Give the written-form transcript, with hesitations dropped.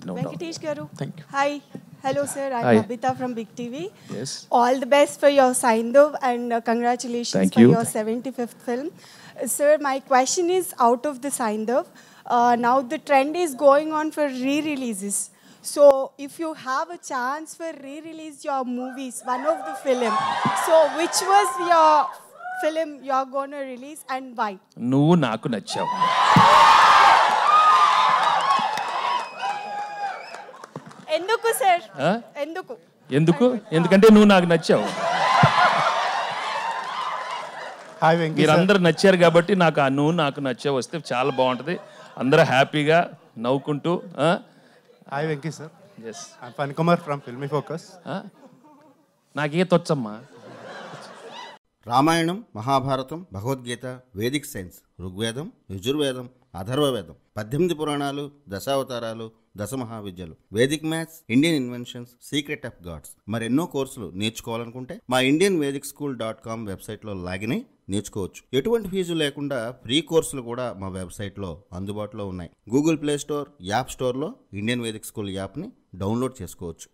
No doubt. Venkatesh Garu. Thank you. Hi. Hello, sir. I'm Hi. Babita from Big TV. Yes. All the best for your Saindav and congratulations Thank for you. your 75th film. Sir, my question is out of the Saindav. Now the trend is going on for re-releases. So if you have a chance for re-release your movies, one of the film, so which was your film you're going to release and why? నువ్వు నాకు నచ్చావు. ఎందుకు sir? Huh? ఎందుకు? ఎందుకంటే నువ్వు నాకు నచ్చావు. Hi Venky మీరందరూ నచ్చారు కాబట్టి నాకు ఆ నువ్వు నాకు నచ్చావు వస్తే చాలా బాగుంటుంది. అందరూ హ్యాపీగా నవ్వుకుంటూ. Hi Venky sir. Yes. I am Phani Kumar from Filmy Focus. నాకే తొచ్చమ్మా. రామాయణం, మహాభారతం, భగవద్గీత, వేదిక్ సైన్స్, ఋగ్వేదం, యజుర్వేదం, అథర్వవేదం, 18 పురాణాలు, దశావతారాలు, 10 మహావిద్యలు, vedic maths, Indian inventions, secret of gods, మరెన్నో కోర్సులు నేర్చుకోవాలనుకుంటే మా indianvedicSchool.com వెబ్సైట్లో లాగిన్ అయి నేర్చుకోవచ్చు. ఎటువంటి ఫీజు లేకుండా ఫ్రీ కోర్సులు కూడా మా వెబ్సైట్లో అందుబాటులో ఉన్నాయి. గూగుల్ ప్లే స్టోర్, యాప్ స్టోర్లో ఇండియన్ వేదిక్ స్కూల్ యాప్ని డౌన్లోడ్ చేసుకోవచ్చు.